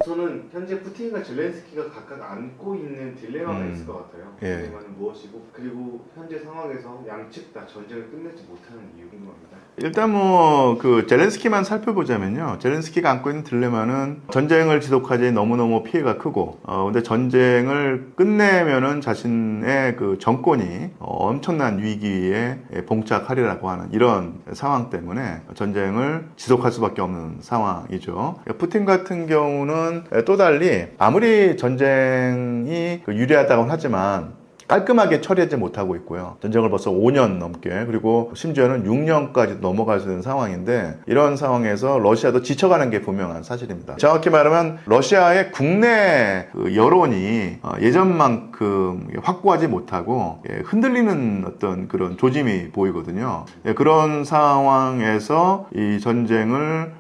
저는 현재 푸틴과 젤렌스키가 각각 안고 있는 딜레마가 있을 것 같아요. 예. 딜레마는 무엇이고, 그리고 현재 상황에서 양측 다 전쟁을 끝내지 못하는 이유 궁금합니다. 일단 뭐 그 젤렌스키만 살펴보자면요. 젤렌스키가 안고 있는 딜레마는 전쟁을 지속하지 너무너무 피해가 크고, 근데 전쟁을 끝내면은 자신의 그 정권이 엄청난 위기에 봉착하리라고 하는 이런 상황 때문에 전쟁을 지속할 수밖에 없는 상황이죠. 푸틴 같은 경우는 또 달리 아무리 전쟁이 유리하다고는 하지만 깔끔하게 처리하지 못하고 있고요. 전쟁을 벌써 5년 넘게, 그리고 심지어는 6년까지 넘어갈 수 있는 상황인데, 이런 상황에서 러시아도 지쳐가는 게 분명한 사실입니다. 정확히 말하면 러시아의 국내 여론이 예전만큼 확고하지 못하고 흔들리는 어떤 그런 조짐이 보이거든요. 그런 상황에서 이 전쟁을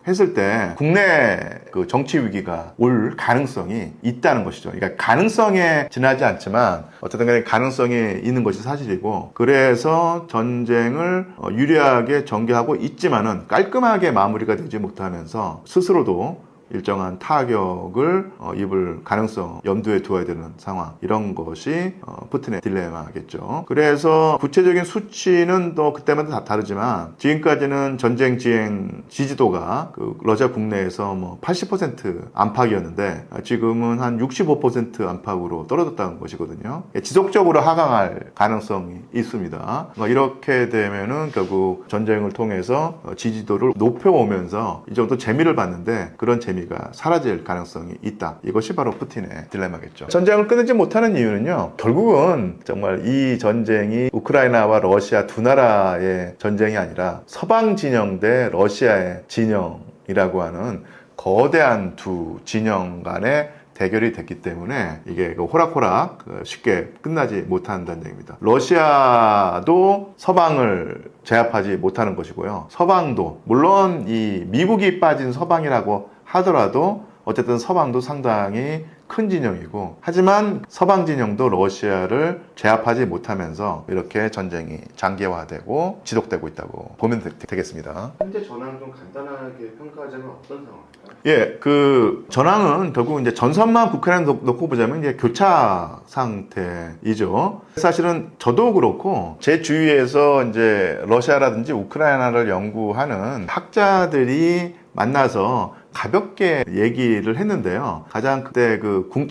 했을 때 국내 그 정치 위기가 올 가능성이 있다는 것이죠. 그러니까 가능성에 지나지 않지만 어쨌든 간에 가능성이 있는 것이 사실이고, 그래서 전쟁을 유리하게 전개하고 있지만은 깔끔하게 마무리가 되지 못하면서 스스로도 일정한 타격을 입을 가능성 염두에 두어야 되는 상황, 이런 것이 푸틴의 딜레마겠죠. 그래서 구체적인 수치는 또 그때마다 다 다르지만, 지금까지는 전쟁 지행 지지도가 그 러시아 국내에서 뭐 80% 안팎이었는데 지금은 한 65% 안팎으로 떨어졌다는 것이거든요. 지속적으로 하강할 가능성이 있습니다. 이렇게 되면은 결국 전쟁을 통해서 지지도를 높여오면서 이 정도 재미를 봤는데 그런 재미가 사라질 가능성이 있다. 이것이 바로 푸틴의 딜레마겠죠. 전쟁을 끊지 못하는 이유는요, 결국은 정말 이 전쟁이 우크라이나와 러시아 두 나라의 전쟁이 아니라 서방 진영 대 러시아의 진영이라고 하는 거대한 두 진영 간의 대결이 됐기 때문에 이게 호락호락 쉽게 끝나지 못한다는 얘기입니다. 러시아도 서방을 제압하지 못하는 것이고요. 서방도, 물론 이 미국이 빠진 서방이라고 하더라도 어쨌든 서방도 상당히 큰 진영이고, 하지만 서방 진영도 러시아를 제압하지 못하면서 이렇게 전쟁이 장기화되고 지속되고 있다고 보면 되겠습니다. 현재 전황 좀 간단하게 평가하자면 어떤 상황인가요? 예, 그 전황은 결국 이제 전선만 북한에 놓고 보자면 이제 교차 상태이죠. 사실은 저도 그렇고 제 주위에서 이제 러시아라든지 우크라이나를 연구하는 학자들이 만나서 가볍게 얘기를 했는데요. 가장 그때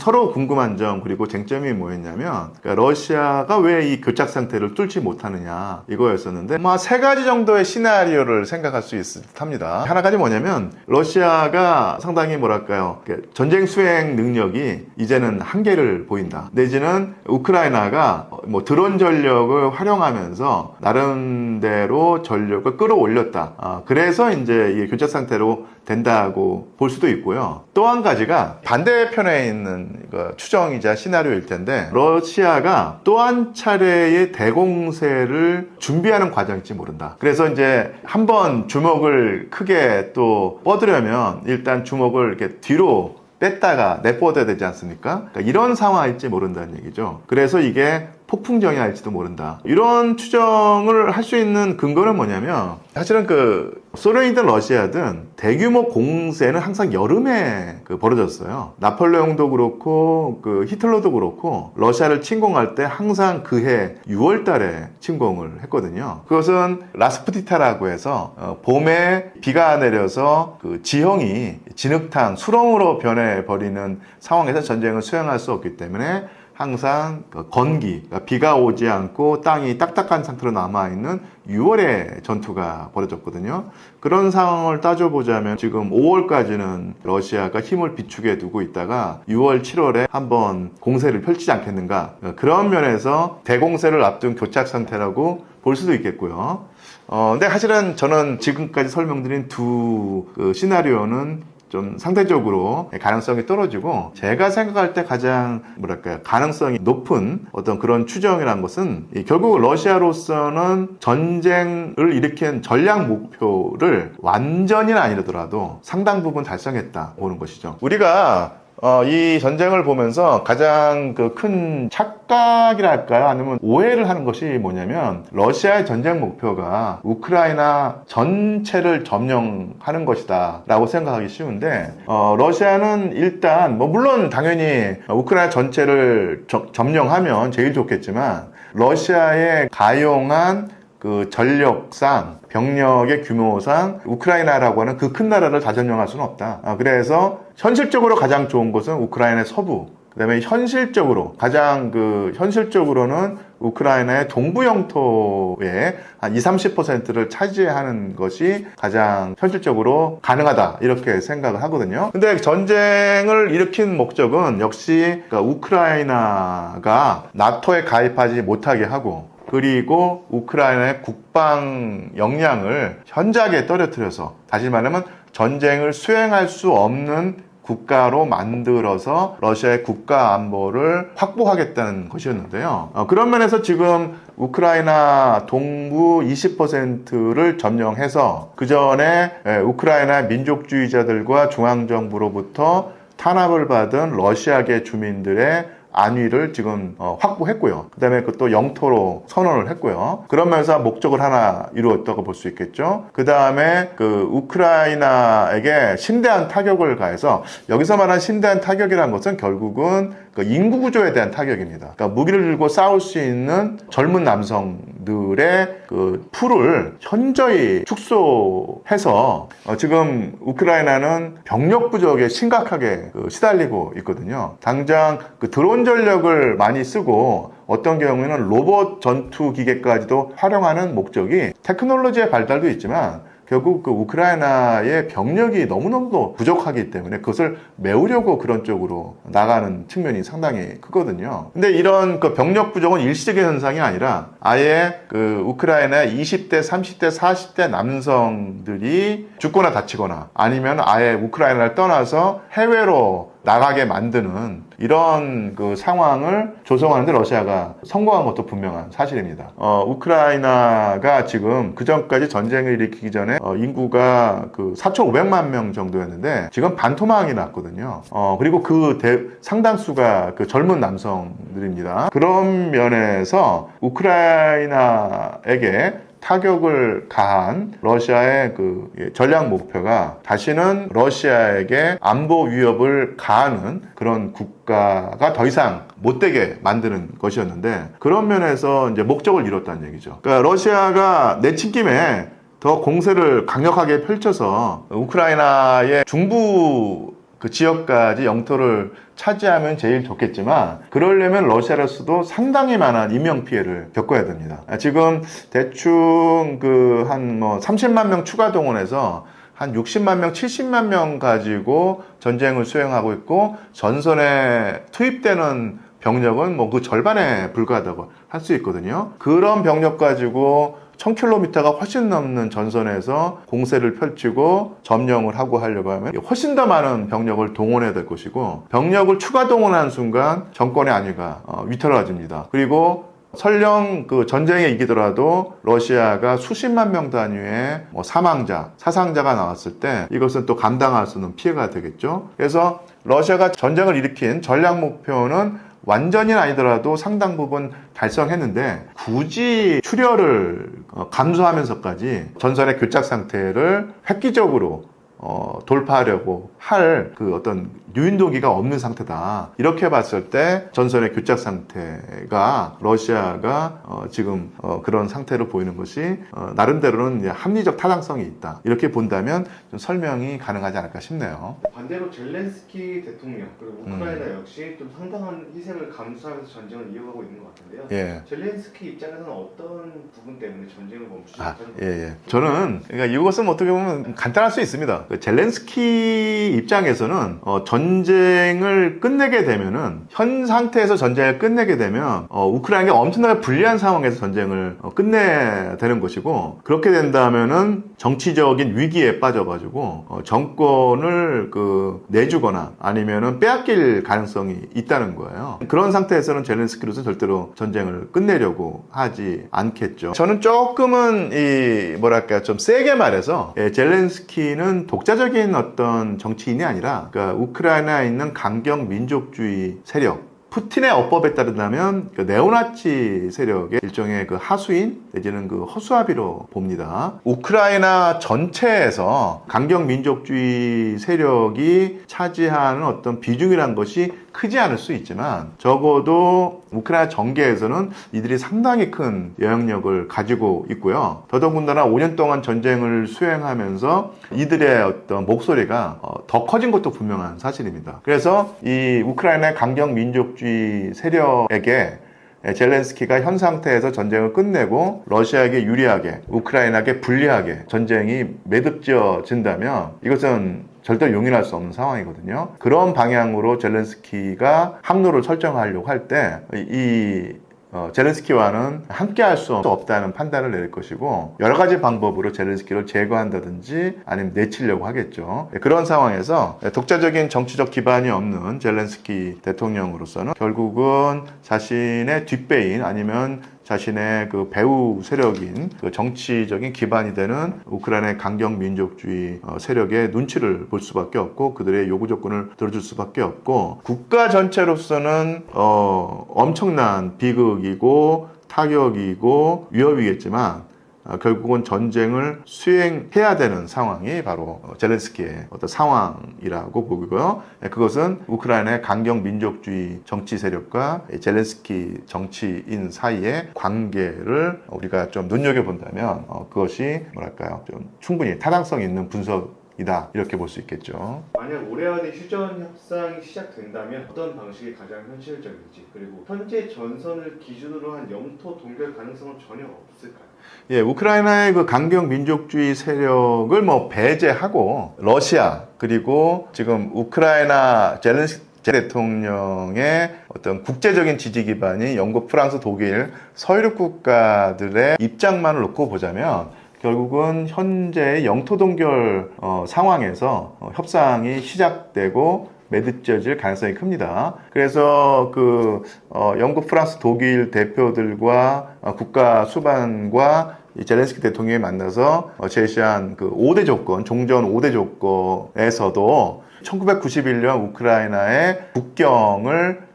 서로 궁금한 점, 그리고 쟁점이 뭐였냐면, 그러니까 러시아가 왜 이 교착 상태를 뚫지 못하느냐, 이거였었는데, 세 가지 정도의 시나리오를 생각할 수 있습니다. 하나가 뭐냐면, 러시아가 상당히 전쟁 수행 능력이 이제는 한계를 보인다. 내지는 우크라이나가 드론 전력을 활용하면서 나름대로 전력을 끌어올렸다. 그래서 이제 이 교착 상태로 된다고 볼 수도 있고요. 또 한 가지가 반대편에 있는 추정이자 시나리오일 텐데, 러시아가 또 한 차례의 대공세를 준비하는 과정일지 모른다. 그래서 이제 한번 주먹을 크게 또 뻗으려면 일단 주먹을 이렇게 뒤로 뺐다가 내뻗어야 되지 않습니까? 그러니까 이런 상황일지 모른다는 얘기죠. 그래서 이게 폭풍전이 할지도 모른다. 이런 추정을 할 수 있는 근거는 뭐냐면, 사실은 소련이든 러시아든 대규모 공세는 항상 여름에 벌어졌어요. 나폴레옹도 그렇고 히틀러도 그렇고 러시아를 침공할 때 항상 그해 6월 달에 침공을 했거든요. 그것은 라스푸티타라고 해서 봄에 비가 내려서 지형이 진흙탕, 수렁으로 변해버리는 상황에서 전쟁을 수행할 수 없기 때문에 항상 건기, 비가 오지 않고 땅이 딱딱한 상태로 남아있는 6월에 전투가 벌어졌거든요. 그런 상황을 따져보자면 지금 5월까지는 러시아가 힘을 비축해 두고 있다가 6월, 7월에 한번 공세를 펼치지 않겠는가. 그런 면에서 대공세를 앞둔 교착 상태라고 볼 수도 있겠고요. 근데 사실은 저는 지금까지 설명드린 두 시나리오는 좀 상대적으로 가능성이 떨어지고, 제가 생각할 때 가장 가능성이 높은 어떤 그런 추정이라는 것은 결국 러시아로서는 전쟁을 일으킨 전략 목표를 완전히는 아니더라도 상당 부분 달성했다 보는 것이죠. 우리가 이 전쟁을 보면서 가장 그 큰 착각이랄까요? 아니면 오해를 하는 것이 뭐냐면, 러시아의 전쟁 목표가 우크라이나 전체를 점령하는 것이다 라고 생각하기 쉬운데, 러시아는 일단, 물론 당연히 우크라이나 전체를 점령하면 제일 좋겠지만, 러시아의 가용한 그 전력상, 병력의 규모상 우크라이나라고 하는 그 큰 나라를 다 점령할 수는 없다. 그래서 현실적으로 가장 좋은 곳은 우크라이나의 서부, 그 다음에 현실적으로는 우크라이나의 동부 영토의 한 20-30%를 차지하는 것이 가장 현실적으로 가능하다, 이렇게 생각을 하거든요. 근데 전쟁을 일으킨 목적은 역시 우크라이나가 나토에 가입하지 못하게 하고, 그리고 우크라이나의 국방 역량을 현저하게 떨어뜨려서, 다시 말하면 전쟁을 수행할 수 없는 국가로 만들어서 러시아의 국가 안보를 확보하겠다는 것이었는데요. 그런 면에서 지금 우크라이나 동부 20%를 점령해서 그 전에 우크라이나 민족주의자들과 중앙정부로부터 탄압을 받은 러시아계 주민들의 안위를 지금 확보했고요. 그 다음에 그것도 영토로 선언을 했고요. 그러면서 목적을 하나 이루었다고 볼 수 있겠죠. 그 다음에 그 우크라이나에게 심대한 타격을 가해서, 여기서 말한 심대한 타격이라는 것은 결국은 그 인구 구조에 대한 타격입니다. 그러니까 무기를 들고 싸울 수 있는 젊은 남성들의 그 풀을 현저히 축소해서 지금 우크라이나는 병력 부족에 심각하게 시달리고 있거든요. 당장 그 드론 전력을 많이 쓰고, 어떤 경우에는 로봇 전투 기계까지도 활용하는 목적이, 테크놀로지의 발달도 있지만 결국 그 우크라이나의 병력이 너무너무 부족하기 때문에 그것을 메우려고 그런 쪽으로 나가는 측면이 상당히 크거든요. 근데 이런 그 병력 부족은 일시적인 현상이 아니라 아예 그 우크라이나의 20대, 30대, 40대 남성들이 죽거나 다치거나 아니면 아예 우크라이나를 떠나서 해외로 나가게 만드는 이런 그 상황을 조성하는데 러시아가 성공한 것도 분명한 사실입니다. 우크라이나가 지금 그 전까지 전쟁을 일으키기 전에 인구가 그 4,500만 명 정도였는데 지금 반토막이 났거든요. 그리고 그 상당수가 그 젊은 남성들입니다. 그런 면에서 우크라이나에게 타격을 가한 러시아의 그 전략 목표가 다시는 러시아에게 안보 위협을 가하는 그런 국가가 더 이상 못 되게 만드는 것이었는데, 그런 면에서 이제 목적을 이뤘다는 얘기죠. 그러니까 러시아가 내친 김에 더 공세를 강력하게 펼쳐서 우크라이나의 중부 그 지역까지 영토를 차지하면 제일 좋겠지만, 그러려면 러시아로서도 상당히 많은 인명피해를 겪어야 됩니다. 지금 대충 그 한 30만 명 추가 동원해서 한 60만 명, 70만 명 가지고 전쟁을 수행하고 있고, 전선에 투입되는 병력은 그 절반에 불과하다고 할 수 있거든요. 그런 병력 가지고 1000km가 훨씬 넘는 전선에서 공세를 펼치고 점령을 하고 하려고 하면 훨씬 더 많은 병력을 동원해야 될 것이고, 병력을 추가 동원하는 순간 정권의 안위가 위태로워집니다. 그리고 설령 그 전쟁에 이기더라도 러시아가 수십만 명 단위의 사망자, 사상자가 나왔을 때 이것은 또 감당할 수 없는 피해가 되겠죠. 그래서 러시아가 전쟁을 일으킨 전략 목표는 완전히는 아니더라도 상당 부분 달성했는데, 굳이 출혈을 감수하면서까지 전선의 교착 상태를 획기적으로 돌파하려고 할 그 어떤 유인도기가 없는 상태다. 이렇게 봤을 때 전선의 교착 상태가 러시아가 지금 그런 상태로 보이는 것이 나름대로는 이제 합리적 타당성이 있다. 이렇게 본다면 좀 설명이 가능하지 않을까 싶네요. 반대로 젤렌스키 대통령 그리고 우크라이나 역시 좀 상당한 희생을 감수하면서 전쟁을 이어가고 있는 것 같은데요. 예. 젤렌스키 입장에서는 어떤 부분 때문에 전쟁을 멈추지 못하는 예, 예. 저는 그러니까 이것은 어떻게 보면 간단할 수 있습니다. 그 젤렌스키 입장에서는 전쟁을 끝내게 되면은, 현 상태에서 전쟁을 끝내게 되면 우크라이나가 엄청나게 불리한 상황에서 전쟁을 끝내야 되는 것이고, 그렇게 된다면은 정치적인 위기에 빠져가지고 정권을 내주거나 아니면은 빼앗길 가능성이 있다는 거예요. 그런 상태에서는 젤렌스키로서 절대로 전쟁을 끝내려고 하지 않겠죠. 저는 조금은 좀 세게 말해서 젤렌스키는 독자적인 어떤 정치인이 아니라 그러니까 우크라이나에 있는 강경 민족주의 세력, 푸틴의 어법에 따른다면 그 네오나치 세력의 일종의 그 하수인 내지는 그 허수아비로 봅니다. 우크라이나 전체에서 강경 민족주의 세력이 차지하는 어떤 비중이란 것이 크지 않을 수 있지만 적어도 우크라이나 정계에서는 이들이 상당히 큰 영향력을 가지고 있고요. 더더군다나 5년 동안 전쟁을 수행하면서 이들의 어떤 목소리가 더 커진 것도 분명한 사실입니다. 그래서 이 우크라이나의 강경 민족주의 세력에게 젤렌스키가 현 상태에서 전쟁을 끝내고 러시아에게 유리하게, 우크라이나에게 불리하게 전쟁이 매듭지어진다면 이것은 절대 용인할 수 없는 상황이거든요. 그런 방향으로 젤렌스키가 항로를 설정하려고 할 때 젤렌스키와는 함께 할 수 없다는 판단을 내릴 것이고 여러 가지 방법으로 젤렌스키를 제거한다든지 아니면 내치려고 하겠죠. 그런 상황에서 독자적인 정치적 기반이 없는 젤렌스키 대통령으로서는 결국은 자신의 뒷배인 아니면 자신의 그 배후 세력인 그 정치적인 기반이 되는 우크라이나의 강경 민족주의 세력의 눈치를 볼 수밖에 없고 그들의 요구 조건을 들어줄 수밖에 없고 국가 전체로서는 엄청난 비극이고 타격이고 위협이겠지만 결국은 전쟁을 수행해야 되는 상황이 바로 젤렌스키의 어떤 상황이라고 보고요. 그것은 우크라이나의 강경 민족주의 정치 세력과 젤렌스키 정치인 사이의 관계를 우리가 좀 눈여겨본다면 그것이 뭐랄까요? 좀 충분히 타당성 있는 분석이다 이렇게 볼 수 있겠죠. 만약 올해 안에 휴전 협상이 시작된다면 어떤 방식이 가장 현실적일지 그리고 현재 전선을 기준으로 한 영토 동결 가능성은 전혀 없을까요? 예, 우크라이나의 그 강경 민족주의 세력을 뭐 배제하고 러시아 그리고 지금 우크라이나 젤렌스키 대통령의 어떤 국제적인 지지 기반이 영국, 프랑스, 독일, 서유럽 국가들의 입장만을 놓고 보자면 결국은 현재의 영토 동결 상황에서 협상이 시작되고 매듭져질 가능성이 큽니다. 그래서 영국, 프랑스, 독일 대표들과 국가 수반과 젤렌스키 대통령이 만나서 제시한 그 5대 조건, 종전 5대 조건에서도 1991년 우크라이나의 국경을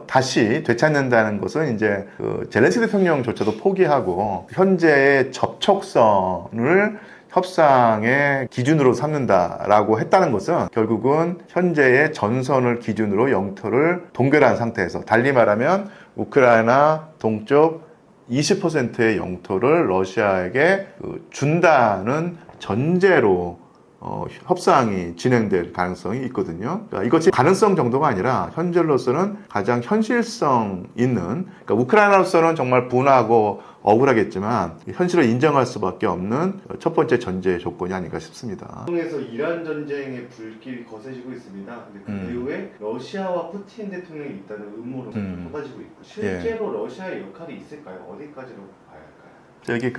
다시 되찾는다는 것은 이제 젤렌스키 대통령조차도 포기하고 현재의 접촉선을 협상의 기준으로 삼는다라고 했다는 것은 결국은 현재의 전선을 기준으로 영토를 동결한 상태에서 달리 말하면 우크라이나 동쪽 20%의 영토를 러시아에게 준다는 전제로 협상이 진행될 가능성이 있거든요. 그러니까 이것이 가능성 정도가 아니라 현재로서는 가장 현실성 있는, 그러니까 우크라이나로서는 정말 분하고 억울하겠지만 현실을 인정할 수밖에 없는 첫 번째 전제 조건이 아닌가 싶습니다. 중에서 이란 전쟁의 불길이 거세지고 있습니다. 근데 그 이후에 러시아와 푸틴 대통령이 있다는 음모론이 퍼가지고 있고 실제로 러시아의 역할이 있을까요? 어디까지로 봐야 할까요? 여기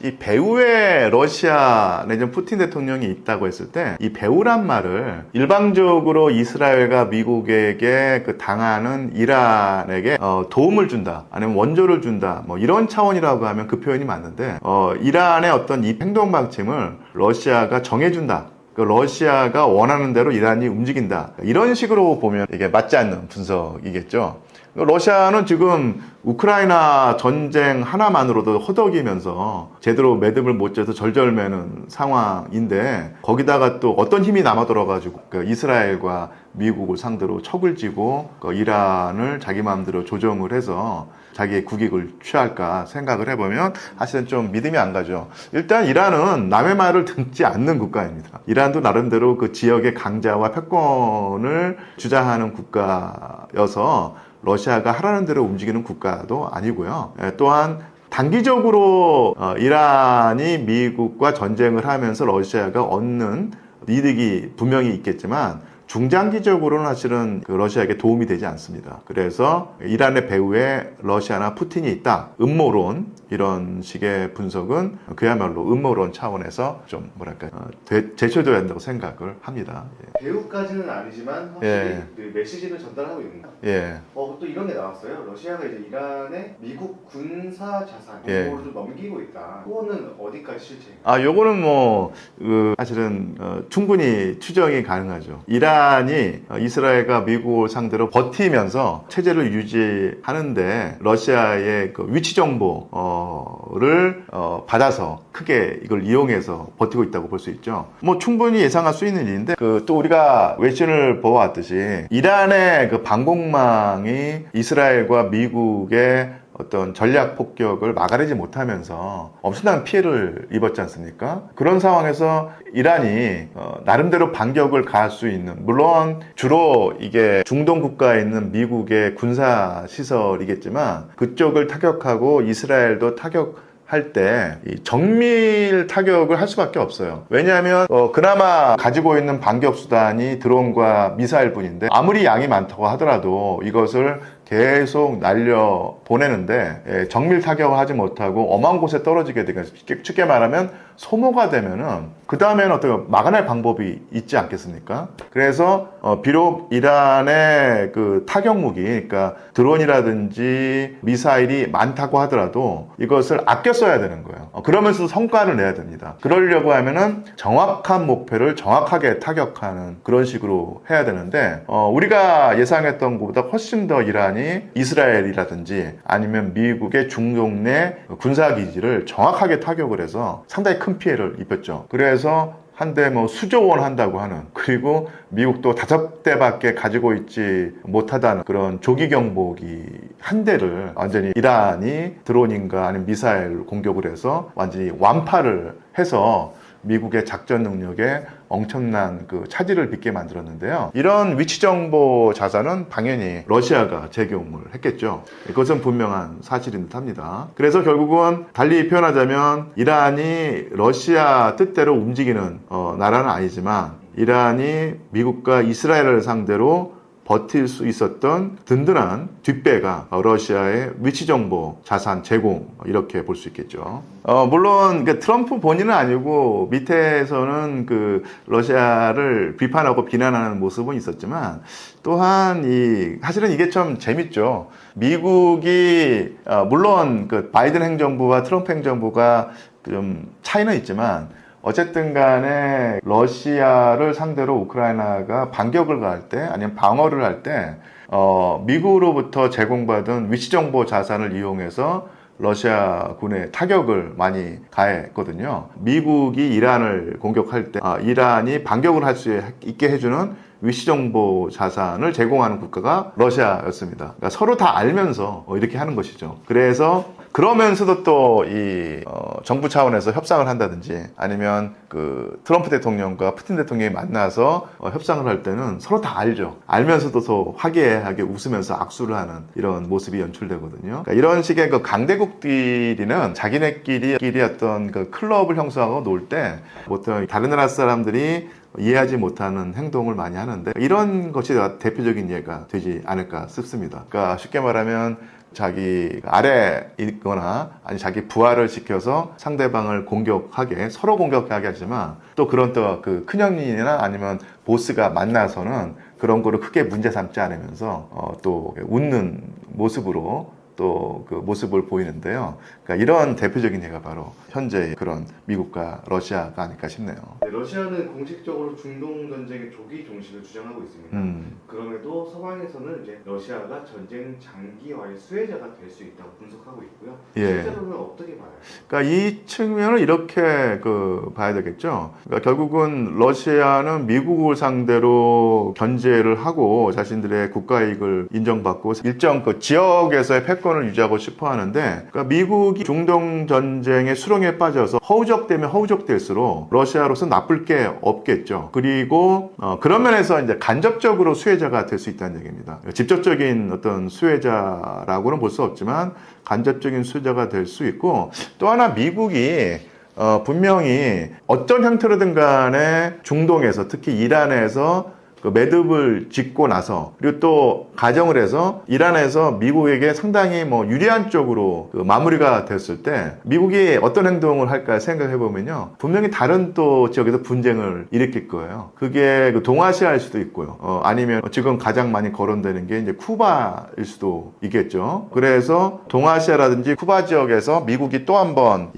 이 배후에 러시아 내지는 푸틴 대통령이 있다고 했을 때 이 배후란 말을 일방적으로 이스라엘과 미국에게 당하는 이란에게 도움을 준다 아니면 원조를 준다 뭐 이런 차원이라고 하면 그 표현이 맞는데 이란의 어떤 이 행동 방침을 러시아가 정해준다. 러시아가 원하는 대로 이란이 움직인다. 이런 식으로 보면 이게 맞지 않는 분석이겠죠. 러시아는 지금 우크라이나 전쟁 하나만으로도 허덕이면서 제대로 매듭을 못 져서 절절매는 상황인데 거기다가 또 어떤 힘이 남아돌아가지고 이스라엘과 미국을 상대로 척을 지고 이란을 자기 마음대로 조정을 해서 자기의 국익을 취할까 생각을 해보면 사실은 좀 믿음이 안 가죠. 일단 이란은 남의 말을 듣지 않는 국가입니다. 이란도 나름대로 그 지역의 강자와 패권을 주장하는 국가여서 러시아가 하라는 대로 움직이는 국가도 아니고요. 또한 단기적으로 이란이 미국과 전쟁을 하면서 러시아가 얻는 이득이 분명히 있겠지만 중장기적으로는 사실은 그 러시아에게 도움이 되지 않습니다. 그래서 이란의 배후에 러시아나 푸틴이 있다. 음모론 이런 식의 분석은 그야말로 음모론 차원에서 좀 뭐랄까 제쳐져야 한다고 생각을 합니다. 배후까지는 아니지만 확실히 예. 그 메시지를 전달하고 있는다. 예. 또 이런 게 나왔어요. 러시아가 이제 이란에 미국 군사 자산 예. 정보를 좀 넘기고 있다. 그거는 어디까지 실체? 요거는 사실은 충분히 추정이 가능하죠. 이란이 이스라엘과 미국을 상대로 버티면서 체제를 유지하는데 러시아의 그 위치 정보를 받아서 크게 이걸 이용해서 버티고 있다고 볼 수 있죠. 충분히 예상할 수 있는 일인데 또 우리가 외신을 보아왔듯이 이란의 그 방공망이 이스라엘과 미국의 어떤 전략 폭격을 막아내지 못하면서 엄청난 피해를 입었지 않습니까? 그런 상황에서 이란이 나름대로 반격을 가할 수 있는, 물론 주로 이게 중동 국가에 있는 미국의 군사 시설이겠지만 그쪽을 타격하고 이스라엘도 할 때 정밀 타격을 할 수밖에 없어요. 왜냐하면 그나마 가지고 있는 반격 수단이 드론과 미사일뿐인데 아무리 양이 많다고 하더라도 이것을 계속 날려 보내는데 정밀 타격을 하지 못하고 엄한 곳에 떨어지게 되니까 쉽게 말하면 소모가 되면은 그 다음에는 어떻게 막아낼 방법이 있지 않겠습니까? 그래서 비록 이란의 그 타격 무기, 그러니까 드론이라든지 미사일이 많다고 하더라도 이것을 아껴 써야 되는 거예요. 그러면서 성과를 내야 됩니다. 그러려고 하면은 정확한 목표를 정확하게 타격하는 그런 식으로 해야 되는데 우리가 예상했던 것보다 훨씬 더 이란이 이스라엘이라든지 아니면 미국의 중동 내 군사기지를 정확하게 타격을 해서 상당히 큰 피해를 입혔죠. 그래서 한 대 수조 원 한다고 하는, 그리고 미국도 5대밖에 가지고 있지 못하다는 그런 조기 경보기 한 대를 완전히 이란이 드론인가 아니면 미사일 공격을 해서 완전히 완파를 해서 미국의 작전 능력에 엄청난 그 차질을 빚게 만들었는데요. 이런 위치 정보 자산은 당연히 러시아가 제공을 했겠죠. 그것은 분명한 사실인 듯합니다. 그래서 결국은 달리 표현하자면 이란이 러시아 뜻대로 움직이는 나라는 아니지만 이란이 미국과 이스라엘을 상대로 버틸 수 있었던 든든한 뒷배가 러시아의 위치정보 자산 제공, 이렇게 볼 수 있겠죠. 물론 트럼프 본인은 아니고 밑에서는 그 러시아를 비판하고 비난하는 모습은 있었지만 또한 사실은 이게 참 재밌죠. 미국이 물론 그 바이든 행정부와 트럼프 행정부가 좀 차이는 있지만 어쨌든 간에 러시아를 상대로 우크라이나가 반격을 가할 때 아니면 방어를 할 때 미국으로부터 제공받은 위치정보 자산을 이용해서 러시아 군에 타격을 많이 가했거든요. 미국이 이란을 공격할 때 이란이 반격을 할 수 있게 해주는 위치정보 자산을 제공하는 국가가 러시아였습니다. 그러니까 서로 다 알면서 이렇게 하는 것이죠. 그러면서도 또 정부 차원에서 협상을 한다든지 아니면 그 트럼프 대통령과 푸틴 대통령이 만나서 협상을 할 때는 서로 다 알죠. 알면서도 더 화기애애하게 웃으면서 악수를 하는 이런 모습이 연출되거든요. 그러니까 이런 식의 그 강대국끼리는 자기네끼리 어떤 그 클럽을 형성하고 놀 때 보통 다른 나라 사람들이 이해하지 못하는 행동을 많이 하는데 이런 것이 대표적인 예가 되지 않을까 싶습니다. 그러니까 쉽게 말하면 자기 아래에 있거나 아니 자기 부하를 시켜서 상대방을 서로 공격하게 하지만 또 그런 또 그 큰형님이나 아니면 보스가 만나서는 그런 거를 크게 문제 삼지 않으면서 또 웃는 모습으로 또 그 모습을 보이는데요. 그러니까 이런 대표적인 예가 바로 현재의 그런 미국과 러시아가 아닐까 싶네요. 네, 러시아는 공식적으로 중동 전쟁의 조기 종식을 주장하고 있습니다. 그럼에도 서방에서는 이제 러시아가 전쟁 장기화의 수혜자가 될 수 있다고 분석하고 있고요. 예. 실제로는 어떻게 봐요? 그러니까 이 측면을 이렇게 봐야 되겠죠. 그러니까 결국은 러시아는 미국을 상대로 견제를 하고 자신들의 국가 이익을 인정받고 일정 그 지역에서의 패권을 유지하고 싶어 하는데, 그러니까 미국이 중동 전쟁의 수렁에 빠져서 허우적되면 허우적될수록 러시아로서 나쁠 게 없겠죠. 그리고 그런 면에서 이제 간접적으로 수혜자가 될 수 있다는 얘기입니다. 직접적인 어떤 수혜자라고는 볼 수 없지만 간접적인 수혜자가 될 수 있고, 또 하나 미국이 분명히 어떤 형태로든 간에 중동에서 특히 이란에서 그 매듭을 짓고 나서 그리고 또 가정을 해서 이란에서 미국에게 상당히 뭐 유리한 쪽으로 그 마무리가 됐을 때 미국이 어떤 행동을 할까 생각해 보면요. 분명히 다른 또 지역에서 분쟁을 일으킬 거예요. 그게 그 동아시아일 수도 있고요. 아니면 지금 가장 많이 거론되는 게 이제 쿠바일 수도 있겠죠. 그래서 동아시아라든지 쿠바 지역에서 미국이 또 한 번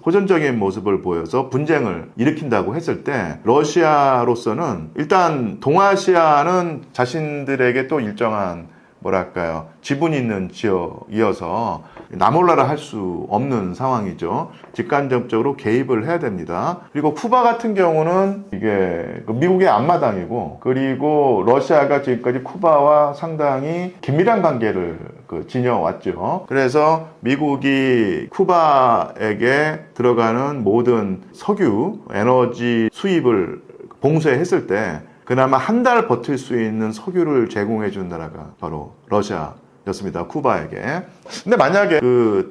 호전적인 모습을 보여서 분쟁을 일으킨다고 했을 때 러시아로서는 일단 동아시아는 자신들에게 또 일정한 뭐랄까요 지분 있는 지역이어서 나몰라라 할 수 없는 상황이죠. 직간접적으로 개입을 해야 됩니다. 그리고 쿠바 같은 경우는 이게 미국의 앞마당이고 그리고 러시아가 지금까지 쿠바와 상당히 긴밀한 관계를 지녀왔죠. 그래서 미국이 쿠바에게 들어가는 모든 석유, 에너지 수입을 봉쇄했을 때 그나마 한 달 버틸 수 있는 석유를 제공해 준 나라가 바로 러시아였습니다. 쿠바에게. 근데 만약에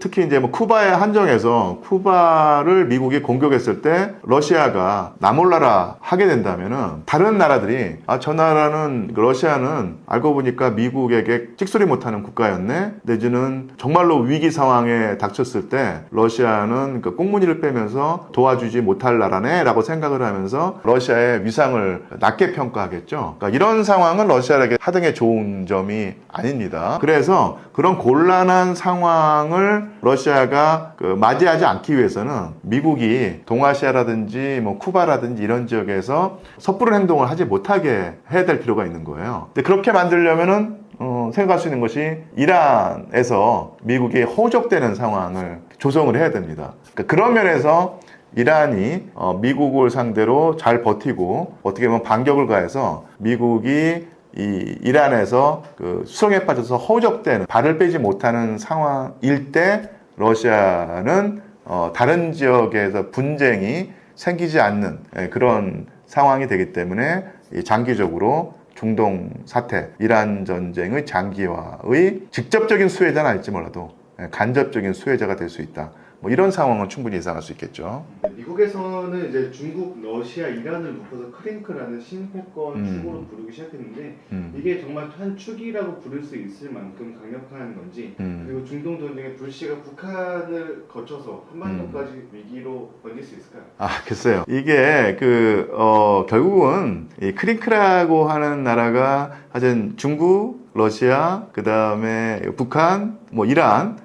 특히 이제 뭐 쿠바에 한정해서 쿠바를 미국이 공격했을 때 러시아가 나몰라라 하게 된다면은 다른 나라들이 저 나라는 러시아는 알고 보니까 미국에게 찍소리 못하는 국가였네. 내지는 정말로 위기 상황에 닥쳤을 때 러시아는 꽁무니를 빼면서 도와주지 못할 나라네라고 생각을 하면서 러시아의 위상을 낮게 평가하겠죠. 그러니까 이런 상황은 러시아에게 하등의 좋은 점이 아닙니다. 그래서 그런 곤란한 상황을 러시아가 맞이하지 않기 위해서는 미국이 동아시아라든지 뭐 쿠바라든지 이런 지역에서 섣부른 행동을 하지 못하게 해야 될 필요가 있는 거예요. 근데 그렇게 만들려면은 생각할 수 있는 것이 이란에서 미국이 허우적대는 상황을 조성을 해야 됩니다. 그러니까 그런 면에서 이란이 미국을 상대로 잘 버티고 어떻게 보면 반격을 가해서 미국이 이란에서 수렁에 빠져서 허우적대는 발을 빼지 못하는 상황일 때 러시아는 다른 지역에서 분쟁이 생기지 않는 그런 상황이 되기 때문에 장기적으로 중동 사태, 이란 전쟁의 장기화의 직접적인 수혜자는 아닐지 몰라도 간접적인 수혜자가 될 수 있다. 뭐 이런 상황은 충분히 예상할 수 있겠죠. 미국에서는 이제 중국, 러시아, 이란을 묶어서 크링크라는 신패권 축으로 부르기 시작했는데 이게 정말 한 축이라고 부를 수 있을 만큼 강력한 건지 그리고 중동 전쟁의 불씨가 북한을 거쳐서 한반도까지 위기로 번질 수 있을까요? 글쎄요. 이게 결국은 이 크링크라고 하는 나라가 하여튼 중국, 러시아, 그 다음에 북한, 뭐 이란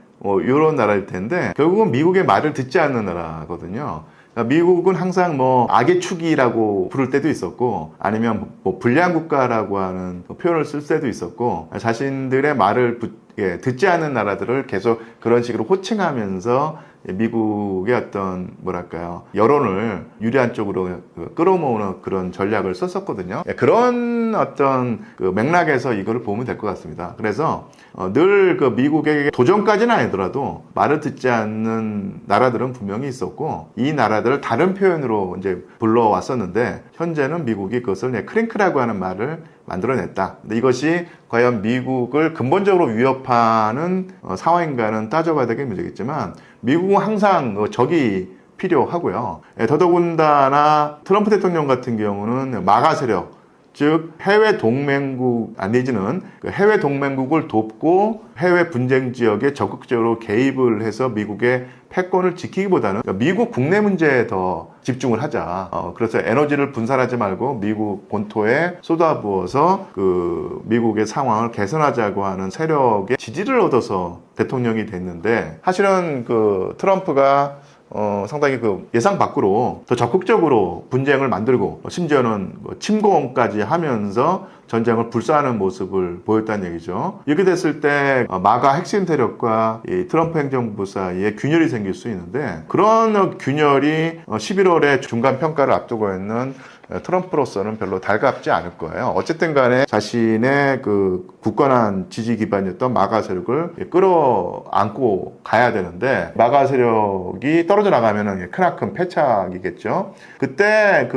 이런 나라일 텐데 결국은 미국의 말을 듣지 않는 나라거든요. 그러니까 미국은 항상 뭐 악의 축이라고 부를 때도 있었고 아니면 뭐 불량 국가라고 하는 표현을 쓸 때도 있었고 자신들의 말을 듣지 않는 나라들을 계속 그런 식으로 호칭하면서 미국의 어떤 뭐랄까요 여론을 유리한 쪽으로 끌어모으는 그런 전략을 썼었거든요. 그런 어떤 맥락에서 이거를 보면 될 것 같습니다. 그래서 늘 미국에게 도전까지는 아니더라도 말을 듣지 않는 나라들은 분명히 있었고 이 나라들을 다른 표현으로 이제 불러왔었는데 현재는 미국이 그것을 크링크라고 하는 말을 만들어냈다. 근데 이것이 과연 미국을 근본적으로 위협하는 상황인가는 따져봐야 되게 문제겠지만 미국은 항상 적이 필요하고요. 더더군다나 트럼프 대통령 같은 경우는 마가 세력, 즉 해외 동맹국 내지는 해외 동맹국을 돕고 해외 분쟁 지역에 적극적으로 개입을 해서 미국의 패권을 지키기보다는 미국 국내 문제에 더 집중을 하자. 그래서 에너지를 분산하지 말고 미국 본토에 쏟아부어서 미국의 상황을 개선하자고 하는 세력의 지지를 얻어서 대통령이 됐는데 사실은 트럼프가 상당히 예상 밖으로 더 적극적으로 분쟁을 만들고 심지어는 침공까지 하면서 전쟁을 불사하는 모습을 보였다는 얘기죠. 이렇게 됐을 때 마가 핵심 세력과 이 트럼프 행정부 사이에 균열이 생길 수 있는데 그런 균열이 11월에 중간 평가를 앞두고 있는 트럼프로서는 별로 달갑지 않을 거예요. 어쨌든 간에 자신의 굳건한 지지 기반이었던 마가 세력을 끌어안고 가야 되는데 마가 세력이 떨어져 나가면 크나큰 패착이겠죠. 그때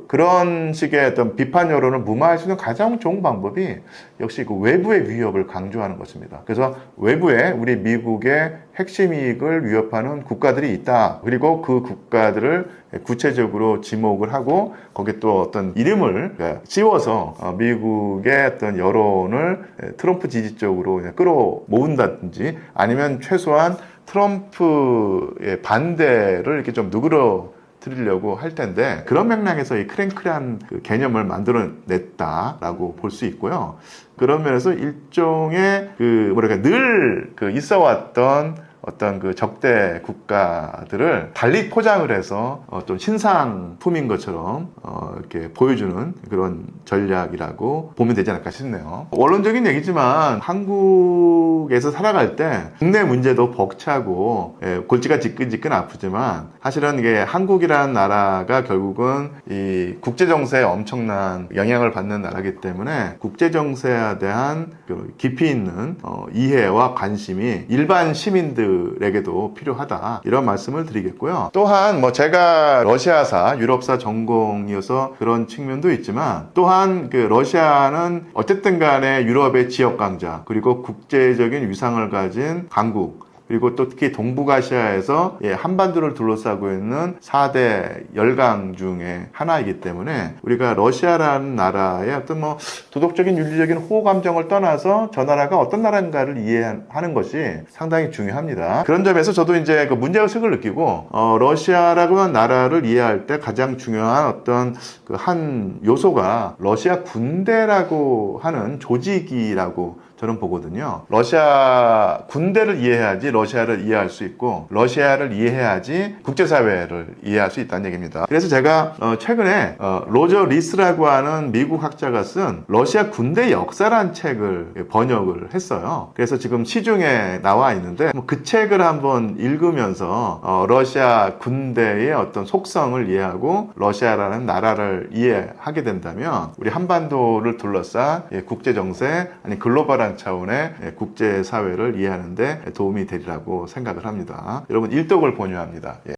그런 식의 어떤 비판 여론을 무마할 수 있는 가장 좋은 방법이 역시 그 외부의 위협을 강조하는 것입니다. 그래서 외부에 우리 미국의 핵심 이익을 위협하는 국가들이 있다. 그리고 그 국가들을 구체적으로 지목을 하고 거기에 또 어떤 이름을 씌워서 미국의 어떤 여론을 트럼프 지지 쪽으로 끌어모은다든지 아니면 최소한 트럼프의 반대를 이렇게 좀 누그러뜨리려고 할 텐데 그런 맥락에서 이 크랭크란 그 개념을 만들어냈다라고 볼 수 있고요. 그런 면에서 일종의 그 뭐랄까 늘 그 있어왔던 어떤 그 적대 국가들을 달리 포장을 해서 좀 신상품인 것처럼 이렇게 보여주는 그런 전략이라고 보면 되지 않을까 싶네요. 원론적인 얘기지만 한국에서 살아갈 때 국내 문제도 벅차고 골치가 지끈지끈 아프지만 사실은 이게 한국이라는 나라가 결국은 이 국제 정세에 엄청난 영향을 받는 나라이기 때문에 국제 정세에 대한 깊이 있는 이해와 관심이 일반 시민들 에게도 필요하다 이런 말씀을 드리겠고요. 또한 뭐 제가 러시아사 유럽사 전공이어서 그런 측면도 있지만 또한 그 러시아는 어쨌든 간에 유럽의 지역 강자 그리고 국제적인 위상을 가진 강국 그리고 또 특히 동북아시아에서 한반도를 둘러싸고 있는 4대 열강 중에 하나이기 때문에 우리가 러시아라는 나라의 어떤 뭐 도덕적인 윤리적인 호호 감정을 떠나서 저 나라가 어떤 나라인가를 이해하는 것이 상당히 중요합니다. 그런 점에서 저도 이제 그 문제의식을 느끼고 러시아라고 하는 나라를 이해할 때 가장 중요한 어떤 그 한 요소가 러시아 군대라고 하는 조직이라고 저는 보거든요. 러시아 군대를 이해해야지 러시아를 이해할 수 있고 러시아를 이해해야지 국제사회를 이해할 수 있다는 얘기입니다. 그래서 제가 최근에 로저 리스라고 하는 미국 학자가 쓴 러시아 군대 역사라는 책을 번역을 했어요. 그래서 지금 시중에 나와 있는데 그 책을 한번 읽으면서 러시아 군대의 어떤 속성을 이해하고 러시아라는 나라를 이해하게 된다면 우리 한반도를 둘러싼 국제정세 아니 글로벌한 차원의 국제사회를 이해하는 데 도움이 되리라고 생각을 합니다. 여러분 일독을 권유합니다. 예.